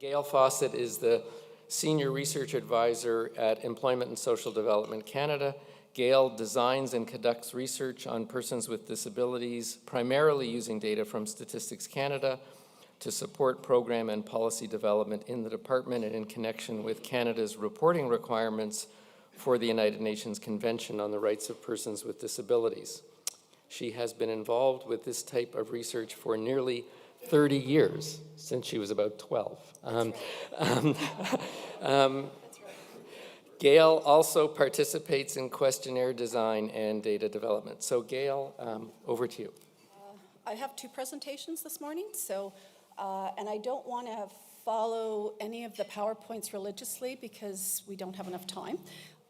Gail Fawcett is the Senior Research Advisor at Employment and Social Development Canada. Gail designs and conducts research on persons with disabilities, primarily using data from Statistics Canada to support program and policy development in the department and in connection with Canada's reporting requirements for the United Nations Convention on the Rights of Persons with Disabilities. She has been involved with this type of research for nearly 30 years, since she was about 12. Gail also participates in questionnaire design and data development. So Gail, over to you. I have two presentations this morning, and I don't want to follow any of the PowerPoints religiously because we don't have enough time.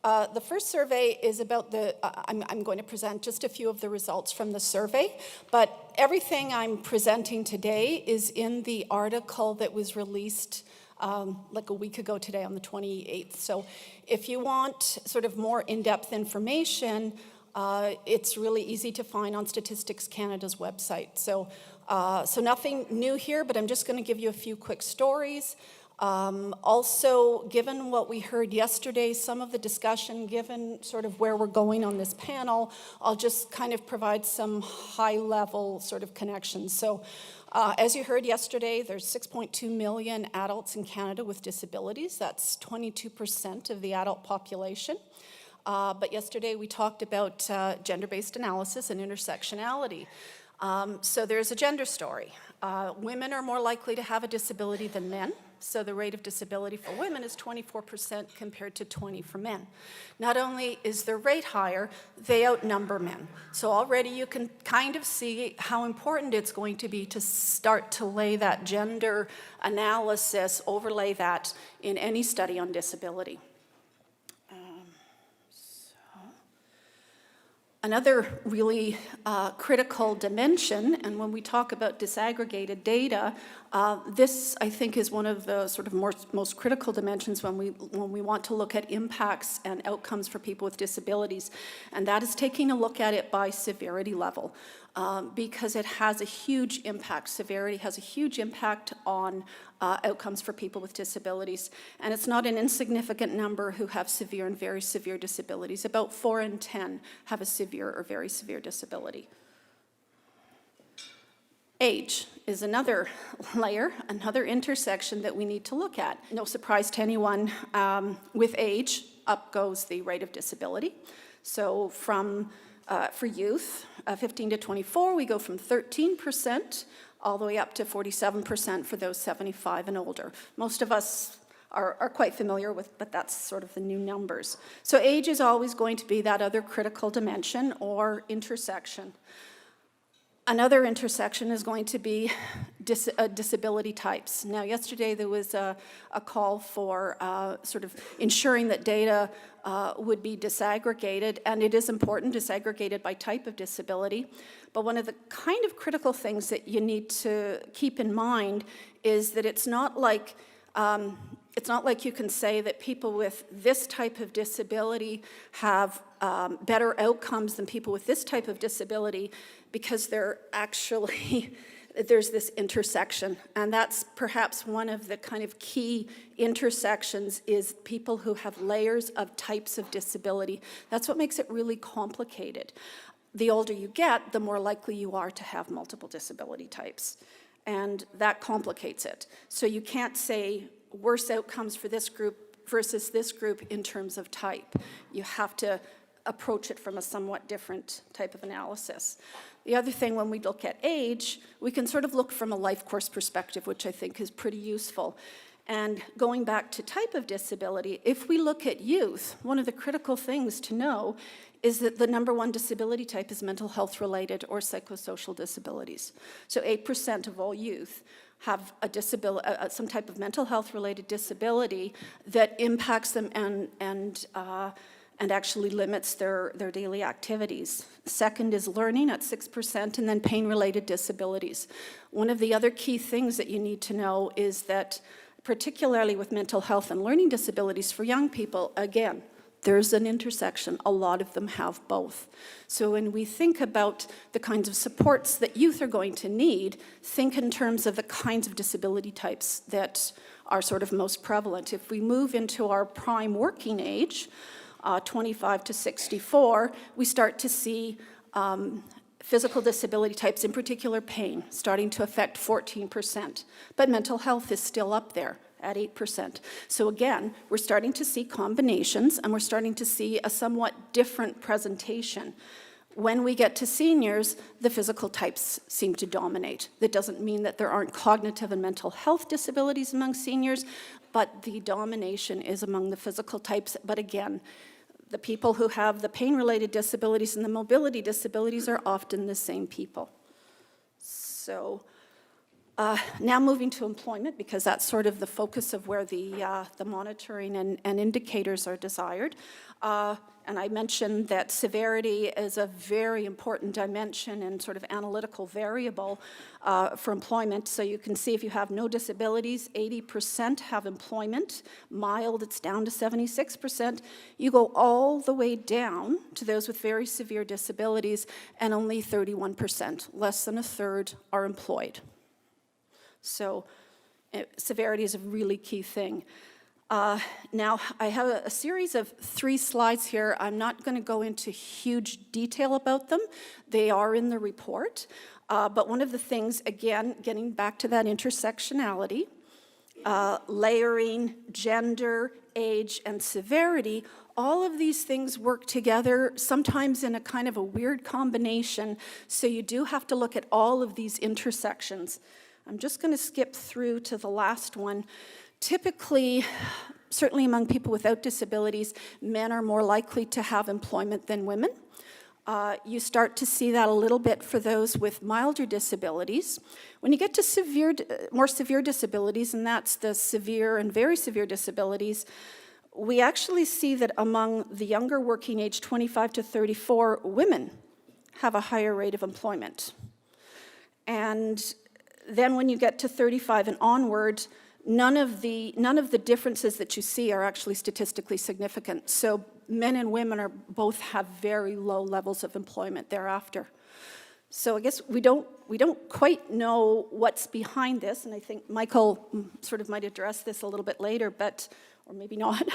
The first survey is about I'm going to present just a few of the results from the survey, but everything I'm presenting today is in the article that was released like a week ago today on the 28th. So if you want sort of more in-depth information, it's really easy to find on Statistics Canada's website. So nothing new here, but I'm just going to give you a few quick stories. Also, given what we heard yesterday, some of the discussion, given sort of where we're going on this panel, I'll just kind of provide some high-level sort of connections. So, as you heard yesterday, there's 6.2 million adults in Canada with disabilities. That's 22% of the adult population. But yesterday we talked about gender-based analysis and intersectionality. So there's a gender story. Women are more likely to have a disability than men. So the rate of disability for women is 24% compared to 20% for men. Not only is their rate higher, they outnumber men. So already you can kind of see how important it's going to be to start to lay that gender analysis, overlay that in any study on disability. Another really critical dimension, and when we talk about disaggregated data, this I think is one of the sort of most critical dimensions when we want to look at impacts and outcomes for people with disabilities, and that is taking a look at it by severity level, because it has a huge impact. Severity has a huge impact on outcomes for people with disabilities, and it's not an insignificant number who have severe and very severe disabilities. About 4 in 10 have a severe or very severe disability. Age is another layer, another intersection that we need to look at. No surprise to anyone, with age, up goes the rate of disability. So for youth, 15 to 24, we go from 13% all the way up to 47% for those 75 and older. Most of us are quite familiar with, but that's sort of the new numbers. So age is always going to be that other critical dimension or intersection. Another intersection is going to be disability types. Now, yesterday there was a call for sort of ensuring that data would be disaggregated, and it is important, disaggregated by type of disability. But one of the kind of critical things that you need to keep in mind is that it's not like you can say that people with this type of disability have better outcomes than people with this type of disability, because they're actually, there's this intersection. And that's perhaps one of the kind of key intersections, is people who have layers of types of disability. That's what makes it really complicated. The older you get, the more likely you are to have multiple disability types. And that complicates it. So you can't say worse outcomes for this group versus this group in terms of type. You have to approach it from a somewhat different type of analysis. The other thing, when we look at age, we can sort of look from a life course perspective, which I think is pretty useful. And going back to type of disability, if we look at youth, one of the critical things to know is that the number one disability type is mental health related or psychosocial disabilities. So 8% of all youth have a disability, some type of mental health related disability that impacts them and actually limits their daily activities. Second is learning at 6%, and then pain-related disabilities. One of the other key things that you need to know is that, particularly with mental health and learning disabilities for young people, again, there's an intersection. A lot of them have both. So when we think about the kinds of supports that youth are going to need, think in terms of the kinds of disability types that are sort of most prevalent. If we move into our prime working age, 25 to 64, we start to see physical disability types, in particular pain, starting to affect 14%. But mental health is still up there at 8%. So again, we're starting to see combinations, and we're starting to see a somewhat different presentation. When we get to seniors, the physical types seem to dominate. That doesn't mean that there aren't cognitive and mental health disabilities among seniors, but the domination is among the physical types. But again, the people who have the pain-related disabilities and the mobility disabilities are often the same people. So now moving to employment, because that's sort of the focus of where the monitoring and indicators are desired. And I mentioned that severity is a very important dimension and sort of analytical variable for employment. So you can see if you have no disabilities, 80% have employment. Mild, it's down to 76%. You go all the way down to those with very severe disabilities, and only 31%, less than a third, are employed. So severity is a really key thing. Now, I have a series of 3 slides here. I'm not going to go into huge detail about them. They are in the report. But one of the things, again, getting back to that intersectionality, layering, gender, age, and severity, all of these things work together, sometimes in a kind of a weird combination. So you do have to look at all of these intersections. I'm just going to skip through to the last one. Typically, certainly among people without disabilities, men are more likely to have employment than women. You start to see that a little bit for those with milder disabilities. When you get to more severe disabilities, and that's the severe and very severe disabilities, we actually see that among the younger working age, 25 to 34, women have a higher rate of employment. And then when you get to 35 and onward, none of the differences that you see are actually statistically significant. So men and women both have very low levels of employment thereafter. So I guess we don't quite know what's behind this, and I think Michael sort of might address this a little bit later, or maybe not.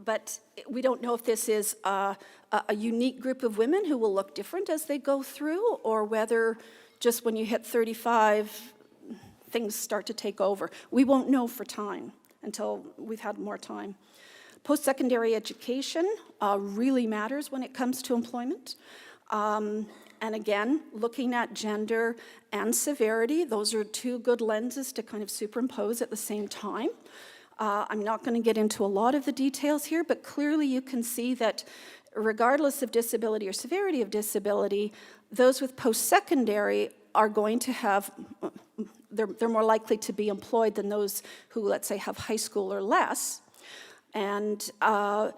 But we don't know if this is a unique group of women who will look different as they go through, or whether just when you hit 35, things start to take over. We won't know for time until we've had more time. Post-secondary education really matters when it comes to employment. And again, looking at gender and severity, those are 2 good lenses to kind of superimpose at the same time. I'm not going to get into a lot of the details here, but clearly you can see that regardless of disability or severity of disability, those with post-secondary are going to have, they're more likely to be employed than those who, let's say, have high school or less. And, for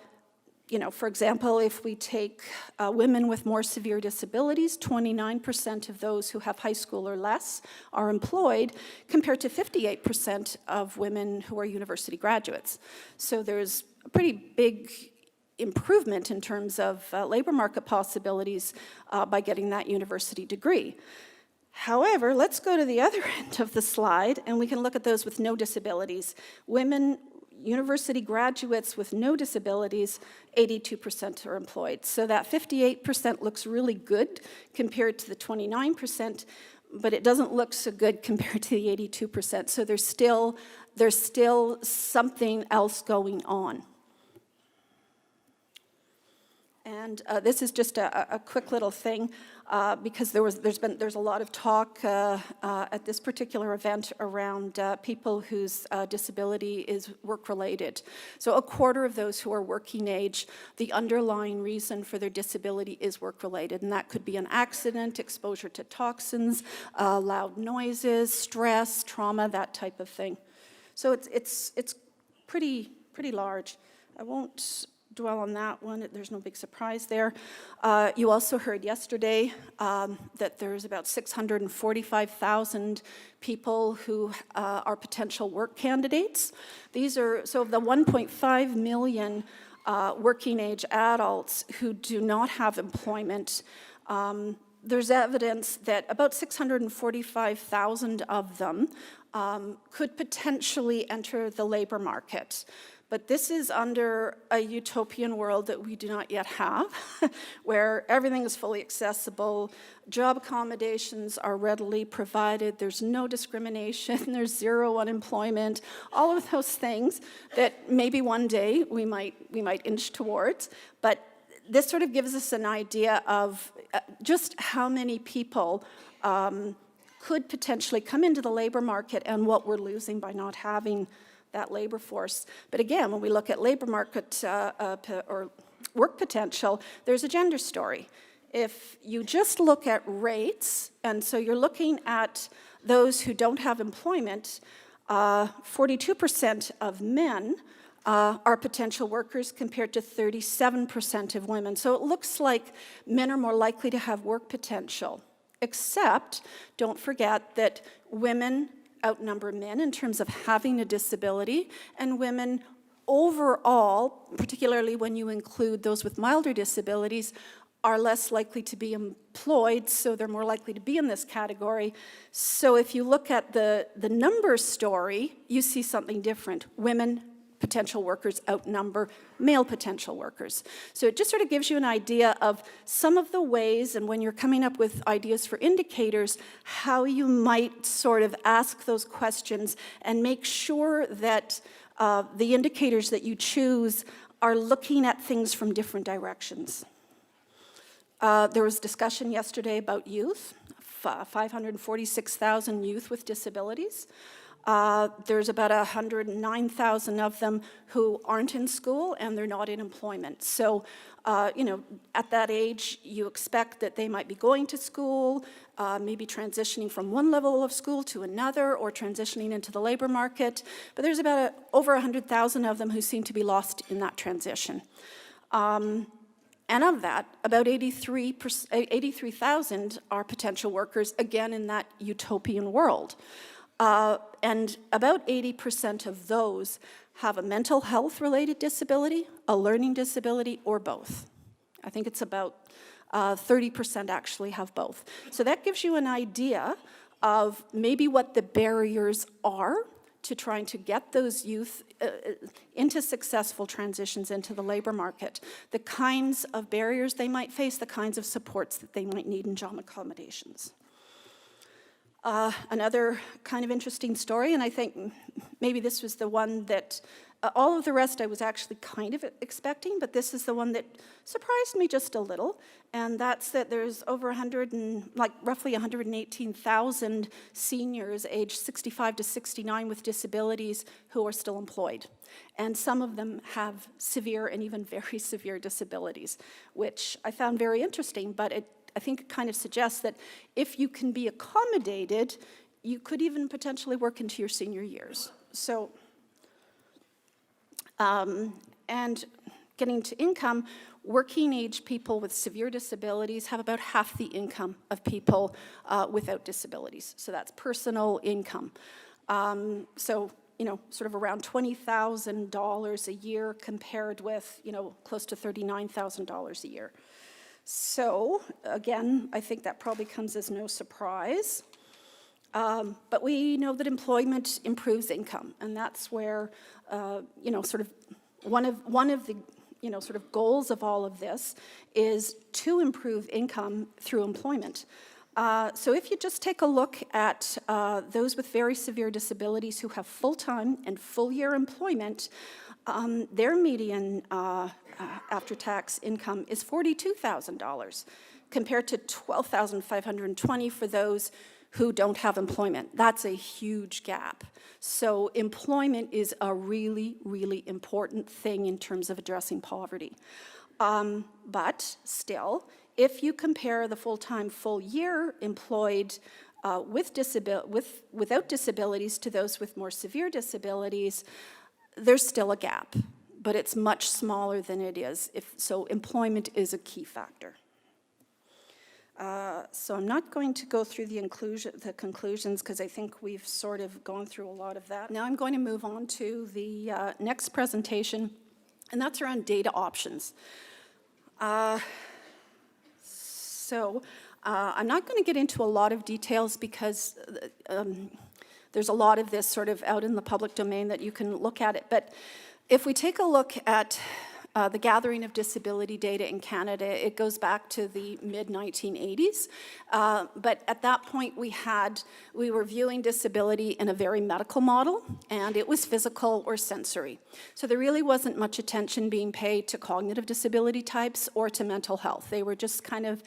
example, if we take women with more severe disabilities, 29% of those who have high school or less are employed, compared to 58% of women who are university graduates. So there's a pretty big improvement in terms of labor market possibilities by getting that university degree. However, let's go to the other end of the slide, and we can look at those with no disabilities. Women, university graduates with no disabilities, 82% are employed. So that 58% looks really good compared to the 29%, but it doesn't look so good compared to the 82%. So there's still something else going on. And this is just a quick little thing, because there's a lot of talk at this particular event around people whose disability is work-related. So a quarter of those who are working age, the underlying reason for their disability is work-related, and that could be an accident, exposure to toxins, loud noises, stress, trauma, that type of thing. So it's pretty large. I won't dwell on that one. There's no big surprise there. You also heard yesterday that there's about 645,000 people who are potential work candidates. These are, so of the 1.5 million working age adults who do not have employment, there's evidence that about 645,000 of them could potentially enter the labor market. But this is under a utopian world that we do not yet have, where everything is fully accessible, job accommodations are readily provided, there's no discrimination, there's zero unemployment, all of those things that maybe one day we might inch towards. But this sort of gives us an idea of just how many people could potentially come into the labor market and what we're losing by not having that labor force. But again, when we look at labor market or work potential, there's a gender story. If you just look at rates, and so you're looking at those who don't have employment, 42% of men are potential workers compared to 37% of women. So it looks like men are more likely to have work potential, except don't forget that women outnumber men in terms of having a disability, and women overall, particularly when you include those with milder disabilities, are less likely to be employed, so they're more likely to be in this category. So if you look at the numbers story, you see something different. Women potential workers outnumber male potential workers. So it just sort of gives you an idea of some of the ways, and when you're coming up with ideas for indicators, how you might sort of ask those questions and make sure that the indicators that you choose are looking at things from different directions. There was discussion yesterday about youth, 546,000 youth with disabilities. There's about 109,000 of them who aren't in school and they're not in employment. So, at that age, you expect that they might be going to school, maybe transitioning from one level of school to another, or transitioning into the labor market. But there's about over 100,000 of them who seem to be lost in that transition. And of that, about 83,000 are potential workers, again, in that utopian world. And about 80% of those have a mental health-related disability, a learning disability, or both. I think it's about 30% actually have both. So that gives you an idea of maybe what the barriers are to trying to get those youth into successful transitions into the labor market, the kinds of barriers they might face, the kinds of supports that they might need in job accommodations. Another kind of interesting story, and I think maybe this was the one that all of the rest I was actually kind of expecting, but this is the one that surprised me just a little, and that's that there's over roughly 118,000 seniors aged 65 to 69 with disabilities who are still employed. And some of them have severe and even very severe disabilities, which I found very interesting, but I think it kind of suggests that if you can be accommodated, you could even potentially work into your senior years. So, and getting to income, working age people with severe disabilities have about half the income of people without disabilities. So that's personal income. So, sort of around $20,000 a year compared with, close to $39,000 a year. So, again, I think that probably comes as no surprise. But we know that employment improves income, and that's where, sort of one of the, sort of goals of all of this is to improve income through employment. So if you just take a look at those with very severe disabilities who have full-time and full-year employment, their median after-tax income is $42,000 compared to $12,520 for those who don't have employment. That's a huge gap. So employment is a really, really important thing in terms of addressing poverty. But still, if you compare the full-time, full-year employed without disabilities to those with more severe disabilities, there's still a gap, but it's much smaller than it is. So employment is a key factor. So I'm not going to go through the conclusions because I think we've sort of gone through a lot of that. Now I'm going to move on to the next presentation, and that's around data options. I'm not going to get into a lot of details because there's a lot of this sort of out in the public domain that you can look at it. But if we take a look at the gathering of disability data in Canada, it goes back to the mid-1980s. But at that point, we were viewing disability in a very medical model, and it was physical or sensory. So there really wasn't much attention being paid to cognitive disability types or to mental health. They were just kind of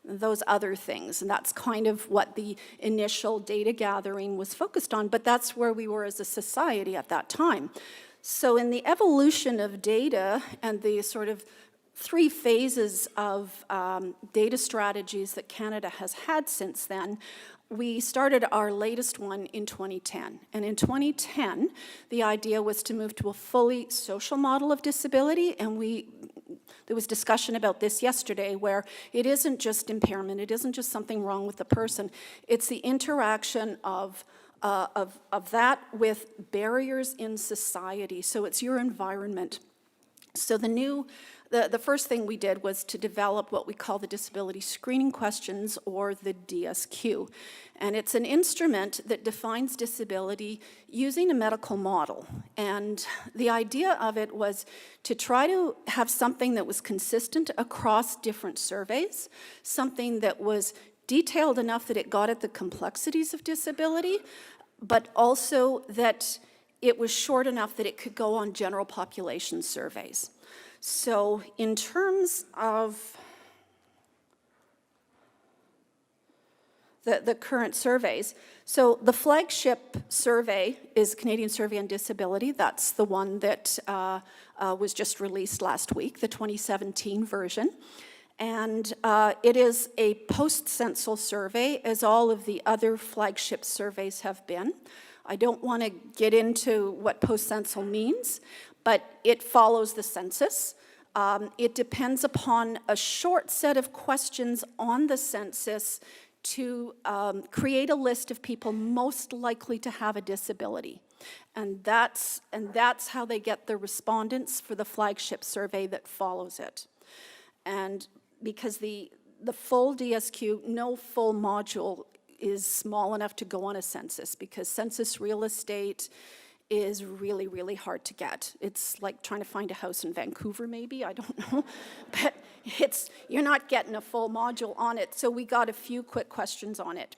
those other things, and that's kind of what the initial data gathering was focused on, but that's where we were as a society at that time. So in the evolution of data and the sort of 3 phases of data strategies that Canada has had since then, we started our latest one in 2010. And in 2010, the idea was to move to a fully social model of disability, and there was discussion about this yesterday, where it isn't just impairment, it isn't just something wrong with the person, it's the interaction of that with barriers in society. So it's your environment. So the first thing we did was to develop what we call the disability screening questions, or the DSQ. And it's an instrument that defines disability using a medical model. And the idea of it was to try to have something that was consistent across different surveys, something that was detailed enough that it got at the complexities of disability, but also that it was short enough that it could go on general population surveys. So in terms of the current surveys, so the flagship survey is Canadian Survey on Disability. That's the one that was just released last week, the 2017 version. And it is a post-censal survey, as all of the other flagship surveys have been. I don't want to get into what post-censal means, but it follows the census. It depends upon a short set of questions on the census to create a list of people most likely to have a disability. And that's how they get the respondents for the flagship survey that follows it. And because the full DSQ, no full module is small enough to go on a census, because census real estate is really, really hard to get. It's like trying to find a house in Vancouver, maybe, I don't know. But you're not getting a full module on it, so we got a few quick questions on it.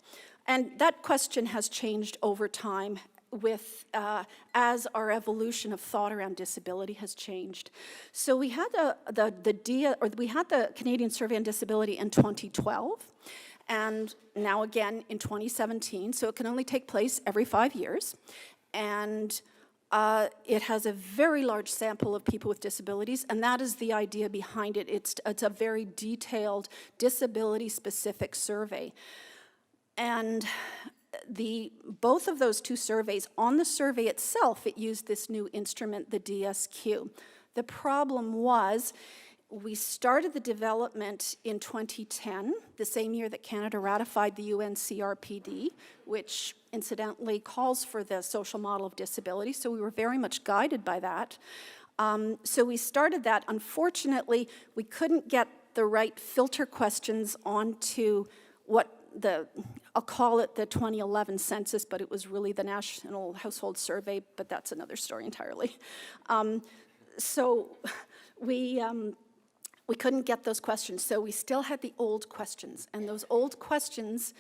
And that question has changed over time with as our evolution of thought around disability has changed. So we had the Canadian Survey on Disability in 2012, and now again in 2017. So it can only take place every 5 years, and it has a very large sample of people with disabilities, and that is the idea behind it. It's a very detailed, disability-specific survey, and both of those 2 surveys, on the survey itself, it used this new instrument, the DSQ. The problem was, we started the development in 2010, the same year that Canada ratified the UN CRPD, which incidentally calls for the social model of disability, so we were very much guided by that. So we started that. Unfortunately, we couldn't get the right filter questions onto I'll call it the 2011 census, but it was really the National Household Survey, but that's another story entirely. So we couldn't get those questions, so we still had the old questions, and those old questions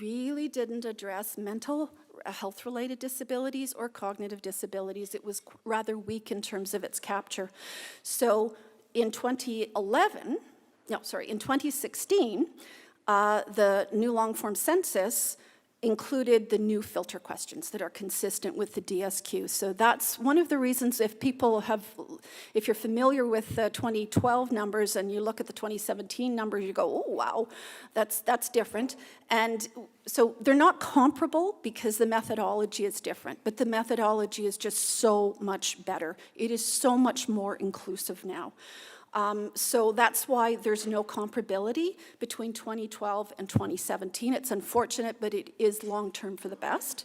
really didn't address mental health-related disabilities or cognitive disabilities. It was rather weak in terms of its capture. So in 2016, the new long-form census included the new filter questions that are consistent with the DSQ. So that's one of the reasons, if you're familiar with the 2012 numbers and you look at the 2017 numbers, you go, oh, wow, that's different. And so they're not comparable because the methodology is different, but the methodology is just so much better. It is so much more inclusive now. So that's why there's no comparability between 2012 and 2017. It's unfortunate, but it is long-term for the best.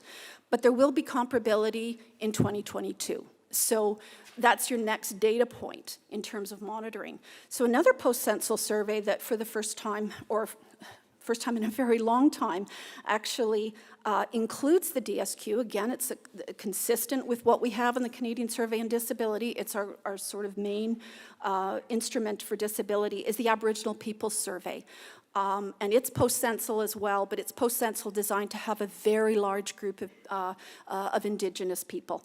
But there will be comparability in 2022. So that's your next data point in terms of monitoring. So another post-census survey that for the first time, or first time in a very long time, actually includes the DSQ. Again, it's consistent with what we have in the Canadian Survey on Disability. It's our sort of main instrument for disability, is the Aboriginal Peoples Survey. And it's post-census as well, but it's post-census designed to have a very large group of Indigenous people.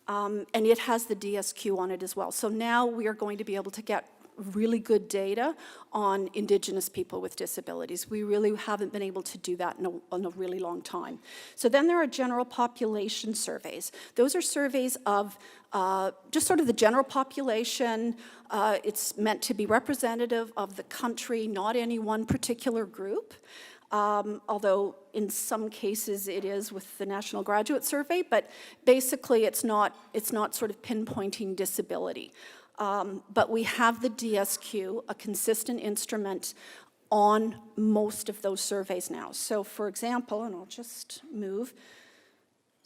And it has the DSQ on it as well. So now we are going to be able to get really good data on Indigenous people with disabilities. We really haven't been able to do that in a really long time. So then there are general population surveys. Those are surveys of just sort of the general population. It's meant to be representative of the country, not any one particular group. Although in some cases it is with the National Graduate Survey, but basically it's not sort of pinpointing disability. But we have the DSQ, a consistent instrument, on most of those surveys now. So for example, and I'll just move.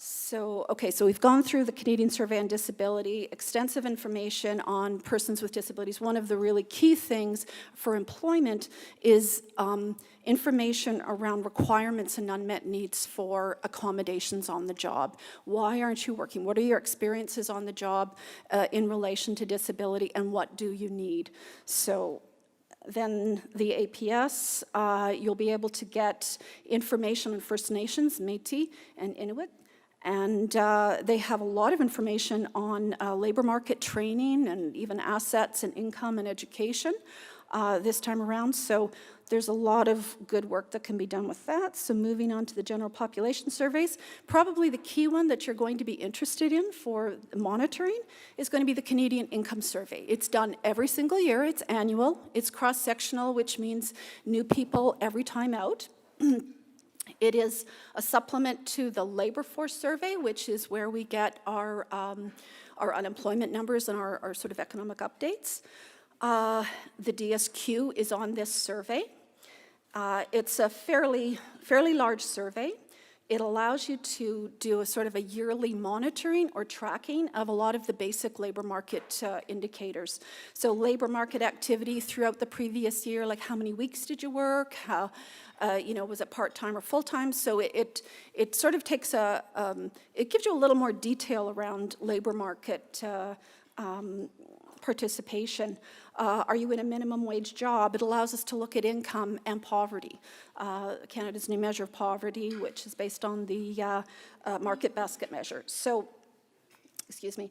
So, okay, so we've gone through the Canadian Survey on Disability, extensive information on persons with disabilities. One of the really key things for employment is information around requirements and unmet needs for accommodations on the job. Why aren't you working? What are your experiences on the job in relation to disability, and what do you need? So then the APS, you'll be able to get information on First Nations, Métis, and Inuit. And they have a lot of information on labor market training and even assets and income and education this time around. So there's a lot of good work that can be done with that. So moving on to the general population surveys, probably the key one that you're going to be interested in for monitoring is going to be the Canadian Income Survey. It's done every single year. It's annual. It's cross-sectional, which means new people every time out. It is a supplement to the Labor Force Survey, which is where we get our unemployment numbers and our sort of economic updates. The DSQ is on this survey. It's a fairly large survey. It allows you to do a sort of a yearly monitoring or tracking of a lot of the basic labor market indicators. So labor market activity throughout the previous year, like how many weeks did you work, how, was it part-time or full-time? So it sort of takes it gives you a little more detail around labor market participation. Are you in a minimum wage job? It allows us to look at income and poverty. Canada's new measure of poverty, which is based on the market basket measure. So, excuse me.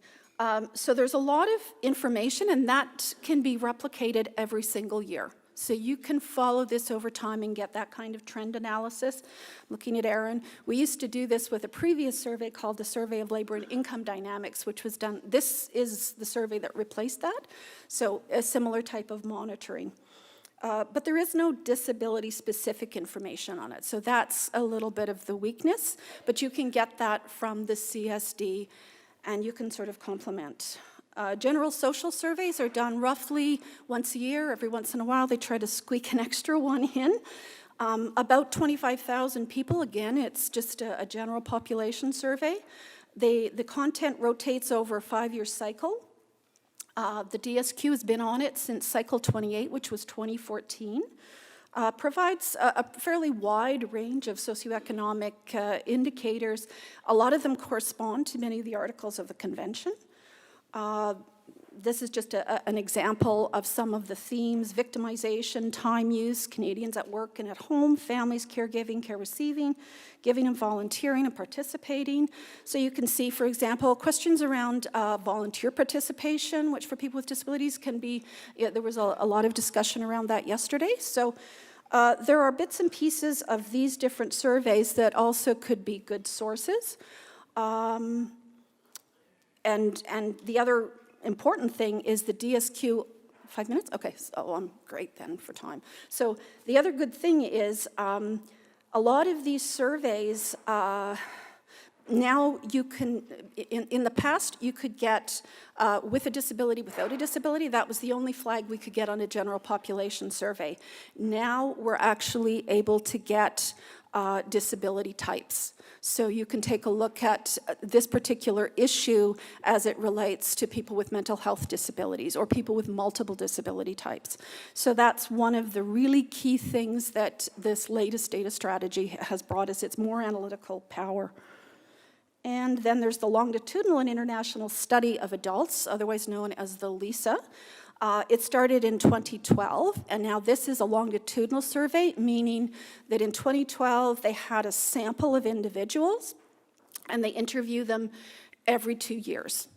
So there's a lot of information, and that can be replicated every single year. So you can follow this over time and get that kind of trend analysis. Looking at Aaron, we used to do this with a previous survey called the Survey of Labor and Income Dynamics, which was done, this is the survey that replaced that, so a similar type of monitoring. But there is no disability-specific information on it, so that's a little bit of the weakness, but you can get that from the CSD, and you can sort of complement. General social surveys are done roughly once a year. Every once in a while, they try to squeak an extra one in. About 25,000 people. Again, it's just a general population survey. The content rotates over a 5-year cycle. The DSQ has been on it since cycle 28, which was 2014. Provides a fairly wide range of socioeconomic indicators. A lot of them correspond to many of the articles of the convention. This is just an example of some of the themes: victimization, time use, Canadians at work and at home, families, caregiving, care receiving, giving and volunteering and participating. So you can see, for example, questions around volunteer participation, which for people with disabilities can be, there was a lot of discussion around that yesterday. So there are bits and pieces of these different surveys that also could be good sources. And the other important thing is the DSQ, 5 minutes? Okay, so I'm great then for time. So the other good thing is a lot of these surveys, Now you can, in the past, you could get with a disability, without a disability. That was the only flag we could get on a general population survey. Now we're actually able to get disability types. So you can take a look at this particular issue as it relates to people with mental health disabilities or people with multiple disability types. So that's one of the really key things that this latest data strategy has brought us. It's more analytical power. And then there's the Longitudinal and International Study of Adults, otherwise known as the LISA. It started in 2012, and now this is a longitudinal survey, meaning that in 2012 they had a sample of individuals, and they interview them every 2 years.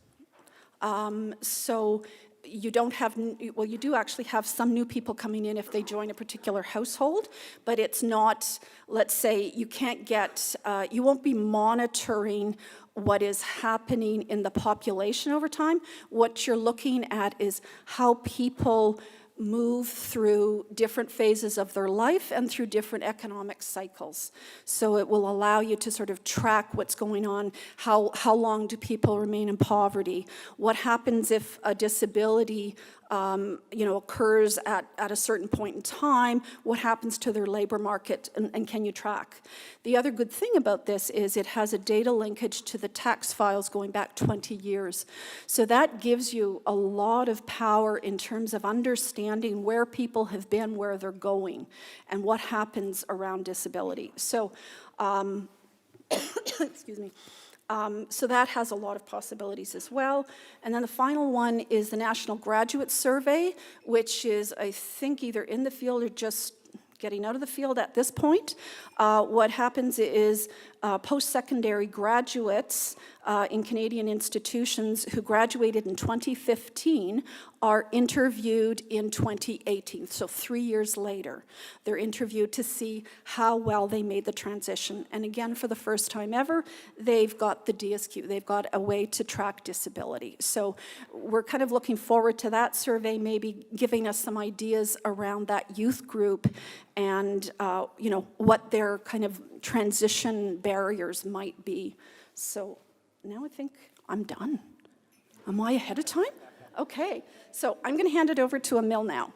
So you don't have, well, you do actually have some new people coming in if they join a particular household, but it's not, let's say, you can't get, you won't be monitoring what is happening in the population over time. What you're looking at is how people move through different phases of their life and through different economic cycles. So it will allow you to sort of track what's going on, how long do people remain in poverty, what happens if a disability occurs at a certain point in time, what happens to their labor market, and can you track? The other good thing about this is it has a data linkage to the tax files going back 20 years. So that gives you a lot of power in terms of understanding where people have been, where they're going, and what happens around disability. So, excuse me. So that has a lot of possibilities as well. And then the final one is the National Graduate Survey, which is, I think, either in the field or just getting out of the field at this point. What happens is post-secondary graduates in Canadian institutions who graduated in 2015 are interviewed in 2018, so 3 years later. They're interviewed to see how well they made the transition. And again, for the first time ever, they've got the DSQ. They've got a way to track disability. So we're kind of looking forward to that survey maybe giving us some ideas around that youth group and what their kind of transition barriers might be. So now I think I'm done. Am I ahead of time? Okay, so I'm going to hand it over to Emil now.